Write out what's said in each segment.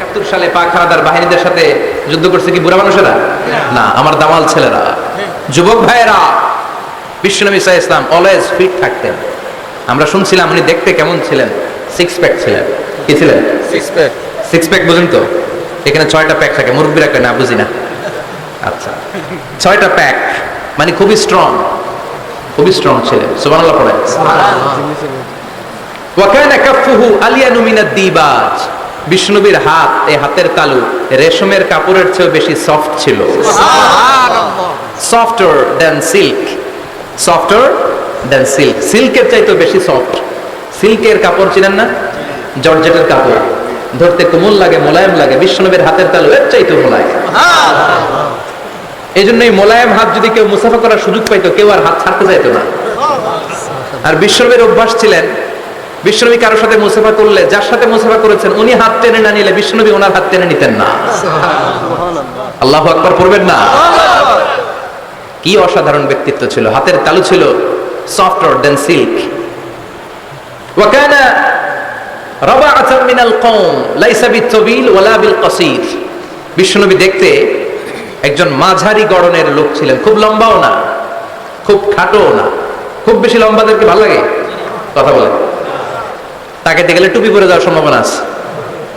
71 সালে পাক হানাদার বাহিনীদের সাথে যুদ্ধ করছে কি বুড়া মানুষেরা? না, আমার দামাল ছেলেরা, যুবক ভাইয়েরা। বিশ্বনবী সাল্লাল্লাহু আলাইহি ওয়াসাল্লাম অলওয়েজ ফিট থাকতেন। আমরা শুনছিলাম উনি দেখতে কেমন ছিলেন? সিক্স প্যাক ছিলেন। কি ছিলেন? সিক্স প্যাক বুঝেন তো? এখানে 6টা প্যাক থাকে, মুরব্বীরা কয় না, বুঝি না। আচ্ছা, 6টা প্যাক মানে খুবই স্ট্রং, খুবই স্ট্রং ছিলেন। সুবহানাল্লাহ পড়েন। ওয়া কানা কাফফুহু আলিয়ানু মিনাদ দিবাজ। বিষ্ণুবীর হাত, এই হাতের তালু রেশমের কাপড়ের চেয়ে বেশি সফট ছিল। সুবহানাল্লাহ। Softer than silk, softer than silk, সিল্কের চাইতেও বেশি সফট। সিল্কের কাপড় চিনেন না? জর্জেটের কাপড়, ধরতে কোমল লাগে, মোলায়েম লাগে। বিষ্ণুবীর হাতের তালু এর চাইতেও মোলায়েম। এই জন্য এই মোলায়েম হাত যদি কেউ মুসাফা করার সুযোগ পাইতো, কেউ আর হাত ছাড়তে চাইতো না। আর বিষ্ণুবীর অভ্যাস ছিলেন, বিষ্ণুবী কারোর সাথে মুসাফা করলে, যার সাথে মুসাফা করেছেন উনি হাত টেনে না নিলে বিষ্ণুবী ওনার হাত টেনে নিতেন না। আল্লাহু আকবার পড়বেন না? কি অসাধারণ ব্যক্তিত্ব ছিল। হাতের তালু ছিল সফটার দেন সিল্ক। ওয়া কানা রাবাআতান মিনাল কওম লাইসা বিত-তাবিল ওয়ালা বিল কাসীর। বিষ্ণুবী দেখতে একজন মাঝারি গড়নের লোক ছিলেন, খুব লম্বাও না, খুব খাটোও না। খুব বেশি লম্বাদেরকে ভালো লাগে? কথা বলে তাকে দেখে গেলে টুপি পরে যাওয়ার সম্ভাবনা আছে।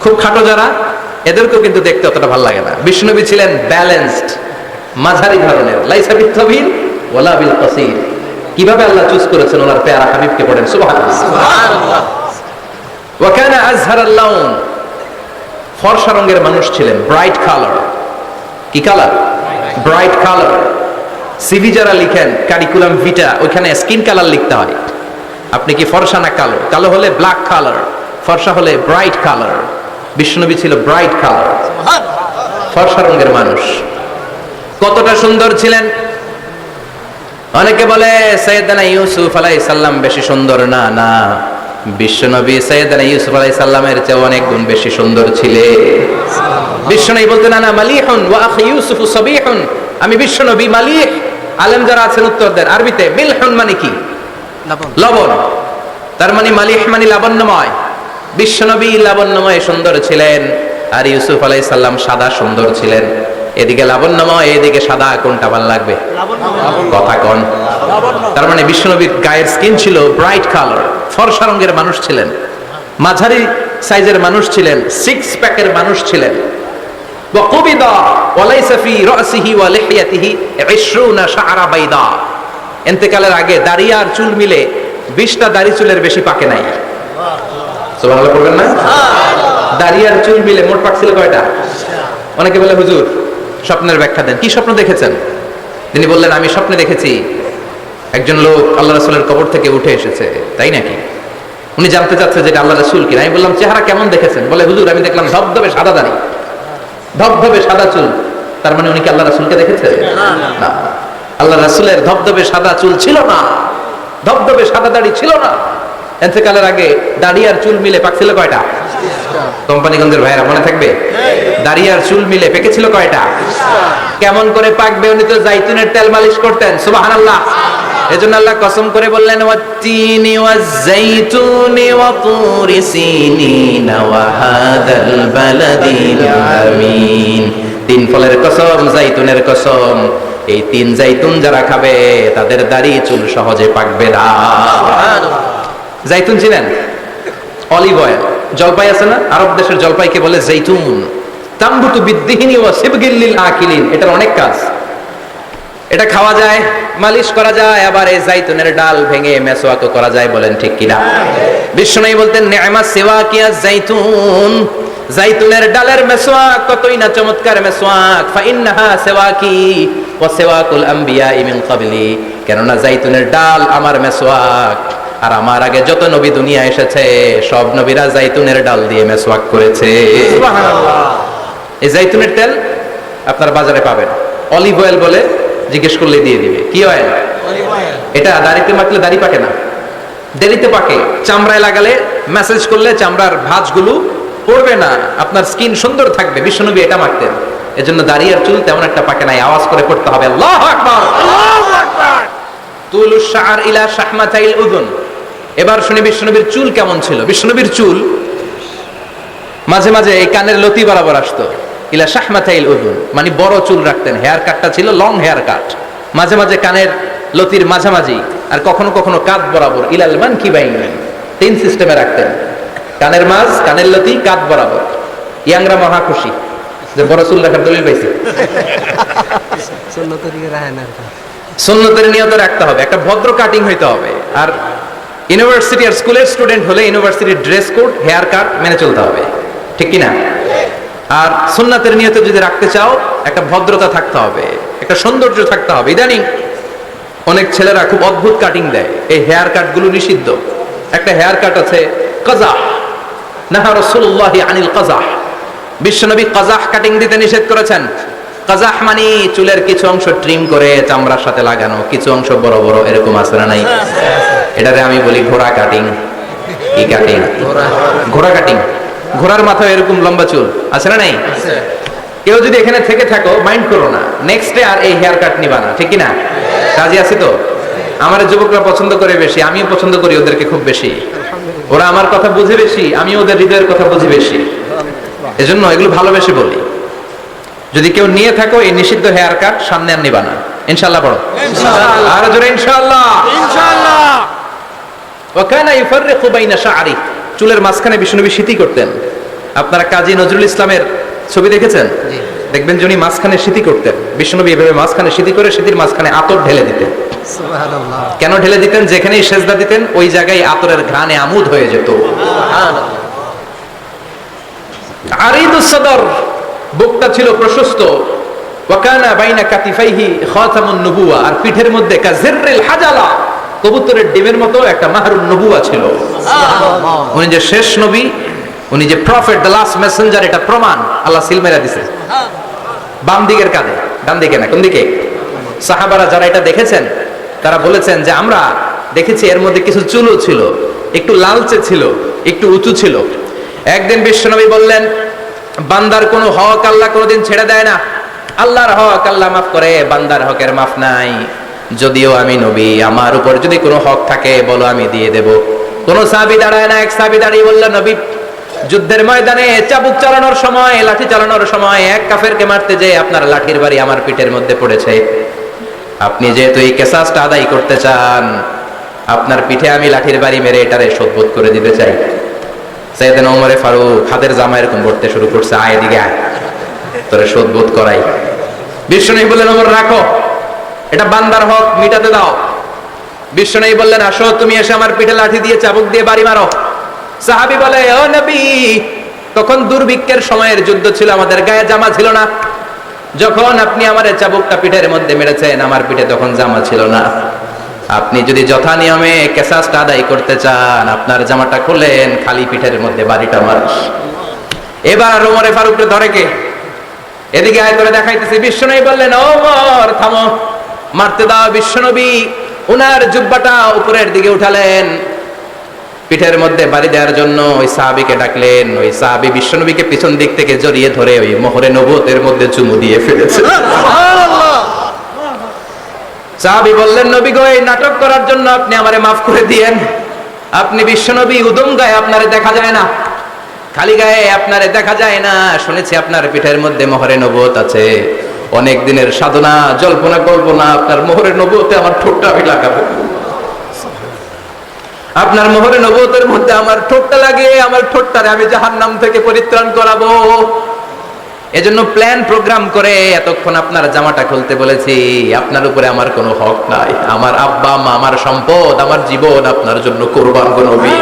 খুব খাটো যারা, এদেরকেও কিন্তু দেখতে অতটা ভালো লাগে না। বিষ্ণুবী ছিলেন ব্যালেন্সড, মাঝারি ধরনের। লাইসা বিত-তাবিল ওয়ালা বিল কাসীর। কিভাবে আল্লাহ চুজ করেছেন ওনার প্যারা হাবিবকে, পড়েন সুবহানাল্লাহ। ওয়া কানা আযহারাল লাউন। ফর্সা রঙের মানুষ ছিলেন, ব্রাইট কালার। কি কালার? Bright colour. সিভি যারা লিখেন কারিকুলাম ভিটা, ওইখানে স্কিন কালার লিখতে হয়। আপনি কি ফর্সা না কালো? কালো হলে ব্ল্যাক কালার, ফর্সা হলে ব্রাইট কালার। বিষ্ণুবী ছিল ব্রাইট কালার, ফর্সা রঙের মানুষ। কতটা সুন্দর ছিলেন! অনেকে বলে সাইয়েদনা ইউসুফ আলাইহিস সালাম বেশি সুন্দর। না না, বিশ্বনবী সাইয়েদনা ইউসুফ আলাইহিস সালামের চেয়ে অনেক গুণ বেশি সুন্দর ছিলেন। বিশ্বনবী বলতেন আনা মালিহুন ওয়া আখি ইউসুফ সাবিহুন। আমি বিশ্বনবী মালিহ। আলেম যারা আছেন উত্তর দেন আরবিতে। মিলহুন মানে কি? লবণ। তার মানে মালিহ মানে লাবণ্যময়। বিশ্বনবী লাবণ্যময় সুন্দর ছিলেন, আর ইউসুফ আলাইহিস সালাম সাদা সুন্দর ছিলেন। এদিকে লাবণ্যময়, এদিকে সাদা, কোনটা ভালো লাগবে? কথা কোন? তার মানে বিশ্বনবীর গায়ের স্কিন ছিল ব্রাইট কালার, ফর্সা রঙের মানুষ ছিলেন, মাঝারি সাইজের মানুষ ছিলেন, সিক্স প্যাকের মানুষ ছিলেন। ওয়াকুবিদা ওয়ালাইসা ফি রাসিহি ওয়া লিহিয়াতিহি 20 শাআরা বাইদা। ইন্তেকালের আগে দাড়ি আর চুল মিলে 20টা দাড়ি চুলের বেশি পাকে নাই। সুবহানাল্লাহ পড়বেন না? দাড়ি আর চুল মিলে মোট পাকছিল কয়টা? অনেকে বলে হুজুর স্বপ্নের ব্যাখ্যা দেন। কি স্বপ্ন দেখেছেন? তিনি বললেন আমি স্বপ্নে দেখেছি একজন লোক আল্লাহ রাসূলের কবর থেকে উঠে এসেছে। তাই নাকি? উনি জানতে চাচ্ছে যে এটা আল্লাহ রাসূল কিনা। আমি বললাম চেহারা কেমন দেখেছেন? বলে হুজুর আমি দেখলাম ধবধবে সাদা দাড়ি, ধবধবে সাদা চুল। তার মানে উনি কি আল্লাহ রাসূলকে দেখেছে? না, আল্লাহ রাসূলের ধবধবে সাদা চুল ছিল না, ধবধবে সাদা দাড়ি ছিল না। ইন্তেকালের আগে দাড়ি আর চুল মিলে পাকছিল কয়টা? কোম্পানিগঞ্জের ভাইরা মনে থাকবে? দাড়ি আর চুল মিলে পেকেছিল কয়টা? কেমন করে পাকবে? উনি তো জাইতুনের তেল মালিশ করতেন। সুবহানাল্লাহ। এজন্য আল্লাহ কসম করে বললেন ওয়াত্তিনি ওয়াজ-জাইতুনি ওয়া তুরি সিনিন ওয়া হাদাল বালাদিল আমিন। তিন ফলের কসম, জাইতুনের কসম। এই তিন জাইতুন যারা খাবে তাদের দাড়ি চুল সহজে পাকবে না। সুবহানাল্লাহ। জাইতুন চিনেন? Olive oil. জলপাই আছে না? আরব দেশের জলপাইকে বলে জাইতুন। তামবুতু বিদ্দিহিনি ওয়া সিবগিল লিল আকিলিন। এটার অনেক কাজ। এটা খাওয়া যায়, মালিশ করা যায়, আবার এই জাইতুনের ডাল ভেঙে মেসওয়াকও করা যায়। বলেন ঠিক কিনা? বিষ্ণুনবী বলতেন নি'মা সিওয়াকিয়া জাইতুন। জাইতুনের ডালের মেসওয়াক কতই না চমৎকার মেসওয়াক। ফাইন্নাহা সিওয়াকি ওয়া সিওয়াকুল আমবিয়া মিন ক্বাবলি। কেননা জাইতুনের ডাল আমার মেসওয়াক, আর আমার আগে যত নবী দুনিয়া এসেছে সব নবীরা জাইতুনের ডাল দিয়ে মেসওয়াক করেছে। সুবহানাল্লাহ। এই জাইতুনের তেল আপনারা বাজারে পাবেন। অলিভ অয়েল বলে জিজ্ঞেস করলে দিয়ে দিবে। কি অয়েল? Olive oil. এটা দাড়িতে মাখলে দাড়ি পাকে না, দেরিতে পাকে। চামড়ায় লাগালে ম্যাসেজ করলে চামড়ার ভাঁজগুলো পড়বে না, আপনার স্কিন সুন্দর থাকবে। বিশ্বনবী এটা মাখতেন। এজন্য দাড়ি আর চুল তেমন একটা পাকে নাই। আওয়াজ করে পড়তে হবে আল্লাহু আকবার, আল্লাহু আকবার। তুলুশ শাআর ইলা শাহমাতাইল উযুন। এবার শুনি বিশ্বনবীর চুল কেমন ছিল। বিশ্বনবীর চুল মাঝে মাঝে এই কানের লতি বরাবর আসতো, ইলা শাহমাতাইল উযুন, মানে বড় চুল রাখতেন, হেয়ার কাটটা ছিল লং হেয়ার কাট, মাঝে মাঝে কানের লতির মাঝামাঝি, আর কখনো কখনো কাঁধ বরাবর, ইলাল মানকিবাইন, তিন সিস্টেমে রাখতেন, কানের মাঝ, কানের লতি, কাঁধ বরাবর। ইয়াংরা মহা খুশি যে বড় চুল রাখার দলিল পাইছে। সুন্নতের নিয়ত রাখতে হবে, একটা ভদ্র কাটিং হইতে হবে। আর ইউনিভার্সিটি আর স্কুলের স্টুডেন্ট হলে ইউনিভার্সিটির ড্রেস কোড, হেয়ার কাট মেনে চলতে হবে, ঠিক কি না? আর সুন্নাতের নিয়তে যদি রাখতে চাও, একটা ভদ্রতা থাকতে হবে, একটা সৌন্দর্য থাকতে হবে। ইদানিং অনেক ছেলেরা খুব অদ্ভুত কাটিং দেয়, এই হেয়ার কাট গুলো নিষিদ্ধ। একটা হেয়ার কাট আছে কাজাহ, নাহা রাসূলুল্লাহ আনিল কাজাহ, বিশ্বনবী কাজাহ কাটিং দিতে নিষেধ করেছেন। কাজাহ মানে চুলের কিছু অংশ ট্রিম করে চামড়ার সাথে লাগানো, কিছু অংশ বড় বড়, এরকম আছে না নাই? এটারে আমি বলি ঘোড়া কাটিং। কি কাটিং? ঘোড়া কাটিং। ঘোড়ার মাথায় এরকম লম্বা চুল আছে না নাই? কেউ যদি এখানে থেকে থাকো, মাইন্ড করো না, নেক্সট ডে আর এই হেয়ার কাট নিবা না, ঠিক কি না? কাজে আছে তো। আমার যুবকরা পছন্দ করে বেশি, আমিও পছন্দ করি ওদেরকে খুব বেশি। ওরা আমার কথা বুঝে বেশি, আমি ওদের হৃদয়ের কথা বুঝি বেশি, এজন্য এগুলো ভালোবেসে বলি। যদি কেউ নিয়ে থাকো এই নিষিদ্ধ হেয়ার কাট, সামনে আর নিবা না, ইনশাআল্লাহ। বড় আর জোরে ইনশাআল্লাহ। ওয়া কানা ইফাররিকু বাইনা শা'রি, চুলের মাঝখানে বিষ্ণুনবী সিঁথি করতেন। আপনারা কাজী নজরুল ইসলামের ছবি দেখেছেন? দেখবেন যিনি মাঝখানে সিঁথি করতেন, বিষ্ণুনবী এভাবে মাঝখানে সিঁথি করে সিঁথির মাঝখানে আতর ঢেলে দিতেন। সুবহানাল্লাহ। কেন ঢেলে দিতেন? যেখানেই সেজদা দিতেন ওই জায়গায় আতরের ঘ্রাণে আমোদ হয়ে যেত। সুবহানাল্লাহ। আরিদুস সদর, বুকটা ছিল প্রশস্ত। ওয়া কানা বাইনা কাতিফাইহি খাতামুন নবুওয়া, আর পিঠের মধ্যে কাযিররিল হাজালা, কবুতরের ডিমের মতো একটা মাহরুন নবুওয়া ছিল। সুবহানাল্লাহ। উনি যে শেষ নবী, উনি যে প্রফেট, দ্য লাস্ট মেসেঞ্জার, এটা প্রমাণ আল্লাহ সিল মেরা দিয়েছে। বাম দিকের কাঁধে, ডান দিকে না, কোন দিকে? সাহাবারা যারা এটা দেখেছেন তারা বলেছেন যে আমরা দেখেছি এর মধ্যে কিছু চুলও ছিল, একটু লালচে ছিল, একটু উঁচু ছিল। একদিন বিশ্বনবী বললেন, বান্দার কোনো হক আল্লাহ কোনোদিন ছেড়ে দেয় না। আল্লাহর হক আল্লাহ মাফ করে, বান্দার হকের মাফ নাই। যদিও আমি নবী, আমার উপর যদি কোনো হক থাকে বলো, আমি দিয়ে দেব। কোন সাহাবী দাঁড়ায় না। এক সাহাবী দাঁড়িয়ে বললেন, নবী, যুদ্ধের ময়দানে চাবুক চালানোর সময়, লাঠি চালানোর সময় এক কাফেরকে মারতে যেয়ে আপনার লাঠির বাড়ি আমার পিঠের মধ্যে পড়েছে। আপনি যেহেতু এই কেসাসটা আদায় করতে চান, আপনার পিঠে আমি লাঠির বাড়ি মেরে এটারে শোধবোধ করে দিতে চাই। সাইয়েদনা ওমর ফারুক হাতের জামা এরকম পড়তে শুরু করছে, আয় এদিকে আয়, তোরে শোধবোধ করাই। বিশ্বনবী বললেন, ওমর রাখো, এটা বান্দার হক, মিটাতে দাও। বিশ্বনবী বললেন, আসো, তুমি এসে আমার পিঠে লাঠি দিয়ে চাবুক দিয়ে বাড়ি মারো। সাহাবী বলে, ও নবী, তখন দুর্ভিক্ষের সময়ের যুদ্ধ ছিল, আমাদের গায়ে জামা ছিল না। যখন আপনি আমার চাবুকটা পিঠের মধ্যে মেরেছেন, আমার পিঠে তখন জামা ছিল না। আপনি যদি যথা নিয়মে কেসাসটা আদায় করতে চান, আপনার জামাটা খুলেন, খালি পিঠের মধ্যে বাড়িটা মারিস। এবার ওমরে ফারুককে ধরে কে? এদিকে আয় করে দেখাইতেছে। বিশ্বনবী বললেন, ওমর থামো, মারতে দাও। বিশ্বনবী উনার জুব্বাটা উপরের দিকে উঠালেন, পিঠের মধ্যে বাড়ি দেওয়ার জন্য ওই সাহাবীকে ডাকলেন। ওই সাহাবী বিশ্বনবীকে পিছন দিক থেকে জড়িয়ে ধরে ওই মোহরে নবুয়তের মধ্যে চুমু দিয়ে ফেলেছে। সুবহানাল্লাহ। সাহাবী বললেন, নবী গো, এই নাটক করার জন্য আপনি আমারে মাফ করে দিয়েন। আপনি বিশ্বনবী, উদম গায়ে আপনারে দেখা যায় না, খালি গায়ে আপনারে দেখা যায় না। শুনেছি আপনার পিঠের মধ্যে মোহরে নবুয়ত আছে, অনেক দিনের সাধনা, জল্পনা কল্পনা, আপনার মোহরে নবুয়তে আমার ঠোঁটটা আমি লাগাবো। আপনার মোহরে নবুয়তের মধ্যে আমার ঠোঁটটা লাগে, আমার ঠোঁটটারে আমি জাহান্নাম থেকে পরিত্রাণ করাবো। এজন্য প্ল্যান প্রোগ্রাম করে এতক্ষণ আপনার জামাটা খুলতে বলেছি। আপনার উপরে আমার কোনো হক নাই। আমার আব্বা মা, আমার সম্পদ, আমার জীবন আপনার জন্য কুরবান গো নবী।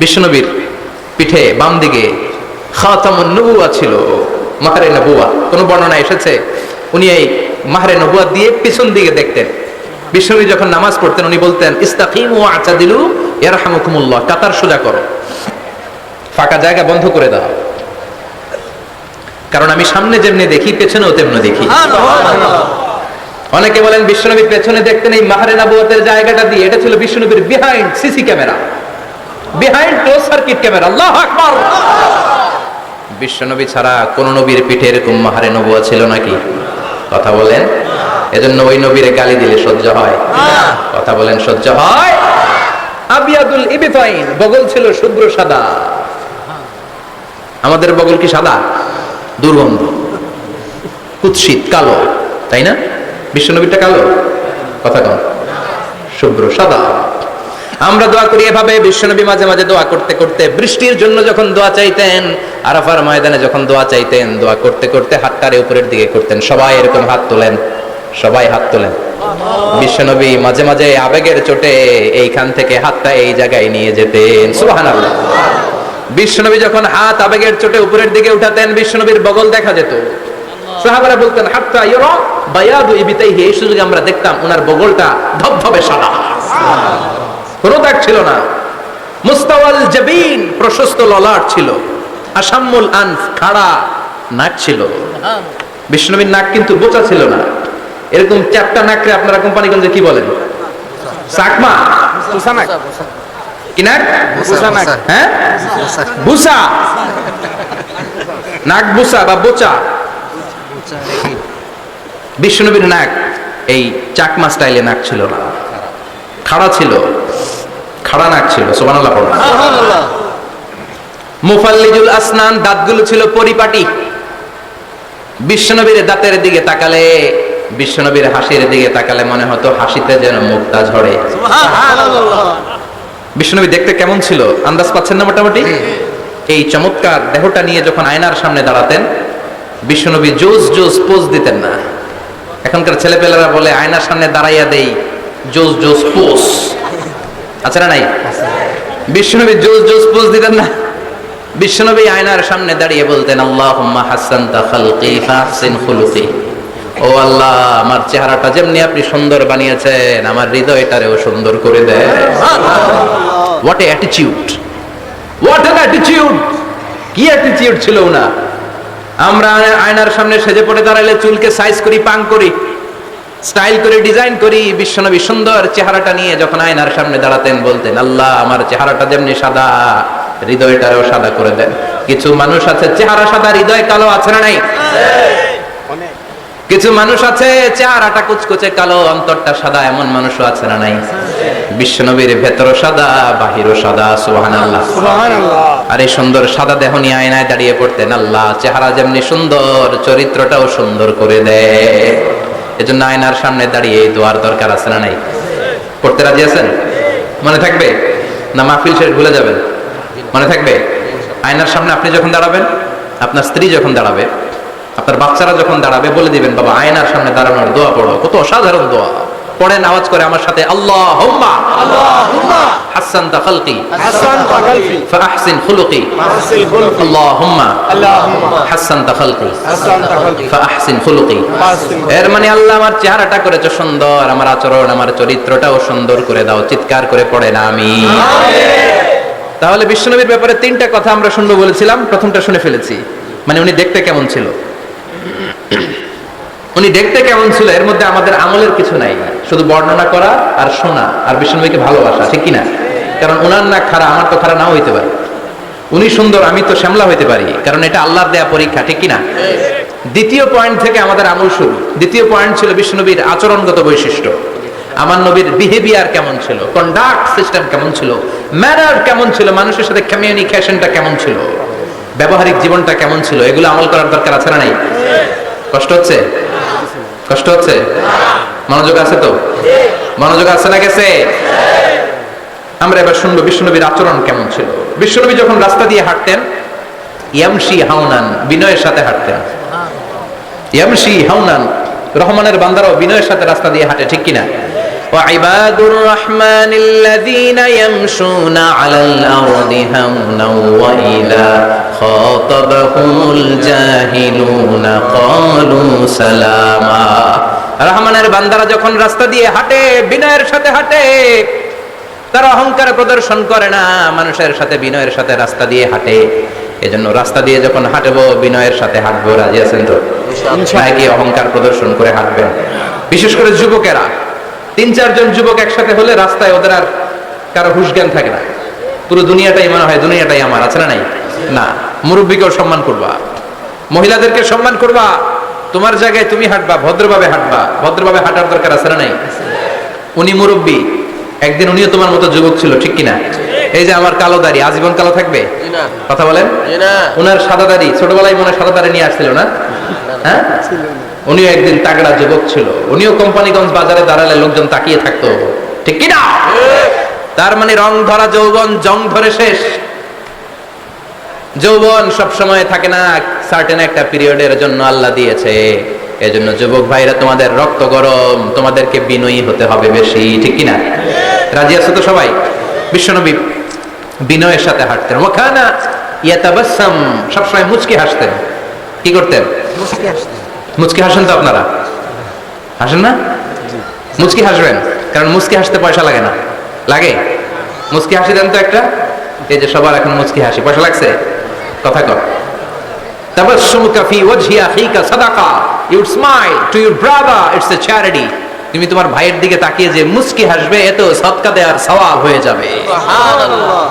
বিশ্বনবীর পিঠে বাম দিকে খাতামুন নবুওয়া ছিল, মাহরে নবুওয়া। কোন বর্ণনা এসেছে উনি এই মাহরে নবুওয়া দিয়ে পিছন দিকে দেখতেন। বিশ্বনবী যখন নামাজ পড়তেন উনি বলতেন, ইস্তাকিমু ওয়া'তাদিলু ইয়ারহামুকুমুল্লাহ, কাতার সোজা করো, ফাঁকা জায়গা বন্ধ করে দাও, কারণ আমি সামনে যেমনি দেখি পেছনেও তেমনি দেখি। অনেকে বলেন বিশ্বনবী পেছনে দেখতেন এই মাহরে নবুয়তের জায়গাটা দিয়ে, এটা ছিল বিশ্বনবীর behind CC camera, behind close circuit camera. আল্লাহু আকবার। বিশ্বনবী ছাড়া কোন নবীর পিঠে এরকম মাহরে নবুয়া ছিল নাকি? কথা বলেন। এজন্য ওই নবীরে গালি দিলে সহ্য হয়? কথা বলেন, সহ্য হয়? আবিয়াদুল ইবতাইন, বগল ছিল শুভ্র সাদা, আমাদের বগল কি সাদা? দুর্গন্ধ, কুৎসিত, কালো, তাই না? বিশ্বনবীরটা কালো? কথা কন, শুভ্র, সাদা। আমরা দোয়া করি এভাবে। বিশ্বনবী মাঝে মাঝে দোয়া করতে করতে বৃষ্টির জন্য যখন দোয়া চাইতেন, আরাফার ময়দানে যখন দোয়া চাইতেন, দোয়া করতে করতে হাতটারে উপরের দিকে করতেন। সবাই এরকম হাত তোলেন, সবাই হাত তোলেন। বিশ্বনবী মাঝে মাঝে আবেগের চোটে এইখান থেকে হাতটা এই জায়গায় নিয়ে যেতেন। সুবহানাল্লাহ। বিশ্বনবী যখন হাত আবেগের চোটে উপরের দিকে উঠাতেন, বিশ্বনবীর বগল দেখা যেত। সাহাবারা বলতেন হাত্তা ইরা বায়াদু ইবতাইহি, এই সুযোগে আমরা দেখতাম ওনার বগলটা ধবধবে সাদা, কোনো দাগ ছিল না। মুস্তাওয়াল জাবিন, প্রশস্ত ললাট ছিল। আসাম্মুল আনফ, খাড়া নাক ছিল। বিশ্বনবীর নাক কিন্তু বোচা ছিল না। এরকম চ্যাপটা নাকরে আপনারা কোম্পানিগঞ্জে কি বলেন? চাকমা, কি নাক? হ্যাঁ, বুসা, নাক বুসা বা বোচা। বিশ্বনবীর নাক এই চাকমা স্টাইলে নাক ছিল না, খাড়া ছিল, খাড়া নাক ছিল। সুবহানাল্লাহ। মুফাল্লিজুল আসনান, দাঁতগুলো ছিল পরিপাটি। বিশ্বনবীর দাঁতের দিকে তাকালে, বিশ্বনবীর হাসির দিকে তাকালে মনে হতো হাসিতে যেন মুক্তা ঝরে। বিশ্বনবী দেখতে কেমন ছিল আন্দাজ পাচ্ছেন না মোটামুটি? এই চমৎকার দেহটা নিয়ে যখন আয়নার সামনে দাঁড়াতেন, বিশ্বনবী জোস জোস পোজ দিতেন না। এখনকার ছেলেপেলেরা বলে আয়নার সামনে দাঁড়াইয়া দেই জোস জোস পোজ, আছে না নাই? বিশ্বনবী জোস জোস পোজ দিতেন না। বিশ্বনবী আয়নার সামনে দাঁড়িয়ে বলতেন আল্লাহুম্মা হাসানতা খালকি ফাহসিন খুলুকি, ও আল্লাহ আমার চেহারাটা যেমনি আপনি সুন্দর বানিয়েছেন, আমার হৃদয়টারেও সুন্দর করে দেন। What a attitude, what an attitude! কি অ্যাটিটিউড ছিল না! আমরা আয়নার সামনে সেজে পড়ে দাঁড়াইলে চুলকে সাইজ করি, পাং করি, স্টাইল করে, ডিজাইন করি। বিশ্বনবী সুন্দর চেহারাটা নিয়ে যখন আয়নার সামনে দাঁড়াতেন বলতেন আল্লাহ আমার চেহারাটা যেমনি সাদা, হৃদয়টারও সাদা করে দেন। কিছু মানুষ আছে চেহারা সাদা, হৃদয় কালো, আছে না নাই? কিছু মানুষ আছে চেহারাটা কুচকুচে কালো, অন্তরটা সাদা, এমন মানুষও আছে না নাই? বিশ্বনবীর ভেতরও সাদা, বাহিরও সাদা। সুবহানাল্লাহ, সুবহানাল্লাহ। আর এই সুন্দর সাদা দেহ নিয়ে আয়নায় দাঁড়িয়ে পড়তেন আল্লাহ চেহারা যেমনি সুন্দর, চরিত্রটাও সুন্দর করে দেয়। এজন্য আয়নার সামনে দাঁড়িয়ে এই দোয়ার দরকার আছে না নাই? পড়তে রাজি আছেন? মনে থাকবে না মাহফিল শেষ ভুলে যাবেন? মনে থাকবে? আয়নার সামনে আপনি যখন দাঁড়াবেন, আপনার স্ত্রী যখন দাঁড়াবে, আপনার বাচ্চারা যখন দাঁড়াবে, বলে দিবেন বাবা আয়নার সামনে দাঁড়ানোর দোয়া পড়ো। কত অসাধারণ দোয়া! পড়েন আওয়াজ করে আমার সাথে, আল্লাহুম্মা হাসানতা খালকি ফাহসিন খুলুকি, আল্লাহুম্মা হাসানতা খালকি ফাহসিন খুলুকি। এর মানে আল্লাহ আমার চেহারাটা করেছো সুন্দর, আমার আচরণ, আমার চরিত্রটাও সুন্দর করে দাও। চিৎকার করে পড়েন আমিন। তাহলে বিশ্বনবীর ব্যাপারে তিনটা কথা আমরা শুনবো বলেছিলাম, প্রথমটা শুনে ফেলেছি। মানে উনি দেখতে কেমন ছিল, উনি দেখতে কেমন ছিল, এর মধ্যে আমাদের আমলের কিছু নাই, শুধু বর্ণনা করা আর শোনা আর বিশ্বনবীকে ভালোবাসা, ঠিক কিনা? কারণ ওনার না খারাপ, আমার তো খারাপ নাও হইতে পারে। উনি সুন্দর, আমি তো শ্যামলা হইতে পারি, কারণ এটা আল্লাহর দেয়া পরীক্ষা, ঠিক কিনা? দ্বিতীয় পয়েন্ট থেকে আমাদের আমল শুরু। দ্বিতীয় পয়েন্ট ছিল বিশ্বনবীর আচরণগত বৈশিষ্ট্য। আমার নবীর বিহেভিয়ার কেমন ছিল, কন্ডাক্ট সিস্টেম কেমন ছিল, ম্যানার কেমন ছিল, মানুষের সাথে কমিউনিকেশনটা কেমন ছিল, ব্যবহারিক জীবনটা কেমন ছিল, এগুলো আমল করার দরকার আছে না নাই? কষ্ট হচ্ছে? কষ্ট হচ্ছে? মনোযোগ আছে তো? মনোযোগ আছে না গেছে? আমরা এবার শুনবো বিশ্বনবীর আচরণ কেমন ছিল। বিশ্বনবী যখন রাস্তা দিয়ে হাঁটতেন, ইয়ামশি হাওনান, বিনয়ের সাথে হাঁটতেন। ইয়ামশি হাওনান, রহমানের বান্দারাও বিনয়ের সাথে রাস্তা দিয়ে হাঁটে, ঠিক কিনা? وعباد الرحمن الذين يمشون على الأرض هونا وإذا خاطبهم الجاهلون قالوا سلاما। রহমানের বান্দারা যখন রাস্তা দিয়ে হাঁটে, বিনয়ের সাথে হাঁটে, তারা অহংকার প্রদর্শন করে না, মানুষের সাথে বিনয়ের সাথে রাস্তা দিয়ে হাঁটে। এজন্য রাস্তা দিয়ে যখন হাঁটবো বিনয়ের সাথে হাঁটবো। রাজি আছেন তো? নাকি অহংকার প্রদর্শন করে হাঁটবেন? বিশেষ করে যুবকেরা, 3-4 জন যুবক একসাথে হলে রাস্তায় ওদের আর কারো হুঁশ জ্ঞান থাকে না, পুরো দুনিয়াটাই মনে হয় দুনিয়াটাই আমার, আছে না নাই? না, মুরব্বীকেও সম্মান করবা, মহিলাদেরকে সম্মান করবা, তোমার জায়গায় তুমি হাঁটবা, ভদ্রভাবে হাঁটবা। ভদ্রভাবে হাঁটার দরকার আছে না নাই? উনি মুরব্বী, একদিন উনিও তোমার মতো যুবক ছিল, ঠিক কিনা? এই যে আমার কালো দাড়ি আজীবন কালো থাকবে? কথা বলেন। ওনার সাদা দাড়ি ছোটবেলায় মনে হয় সাদা দাড়ি নিয়ে আসছিল না? হ্যাঁ, উনিও একদিন তাগড়া যুবক ছিল, উনিও কোম্পানিগঞ্জ বাজারে দাঁড়ালে লোকজন তাকিয়ে থাকতো, ঠিক কিনা? তার মানে রং ধরা যৌবন জং ধরে শেষ। যৌবন সব সময় থাকে না, সার্টেন একটা পিরিয়ডের জন্য আল্লাহ দিয়েছে। এজন্য যুবক ভাইরা তোমাদের রক্ত গরম, তোমাদেরকে বিনয়ী হতে হবে বেশি, ঠিক কিনা? রাজি আছো তো সবাই? বিশ্বনবী বিনয়ের সাথে হাঁটতেন। ওয়াকানা ইয়াতাবাসসাম, সবসময় মুচকি হাসতেন। কি করতেন? মুচকি হাসেন তো আপনারা? হাসেন না? মুচকি হাসবেন, কারণ মুচকি হাসতে পয়সা লাগে না। লাগে? মুচকি হাসি দেন তো একটা। এই যে সবার এখন মুচকি হাসি, পয়সা লাগছে? কথা কর। তাবাসসুমুকা ফি ওয়াজহি আখিকা সাদাকা, you smile to your brother, it's a charity. তুমি তোমার ভাইয়ের দিকে তাকিয়ে যে মুচকি হাসবে, এত সদকা দেওয়ার সওয়াব হয়ে যাবে। সুবহানাল্লাহ।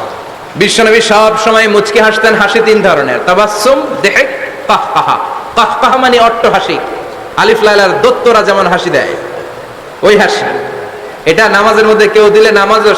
বিশ্বনবী সব সময় মুচকি হাসতেন। হাসি তিন ধরনের, তাবাসসুম, দিহক, কাহকাহা। কাহকাহা মানে অট্ট হাসি, আলিফ লাইলার দত্তরা যেমন হাসি দেয় ওই হাসি। এটা নামাজের মধ্যে কেউ দিলে নামাজও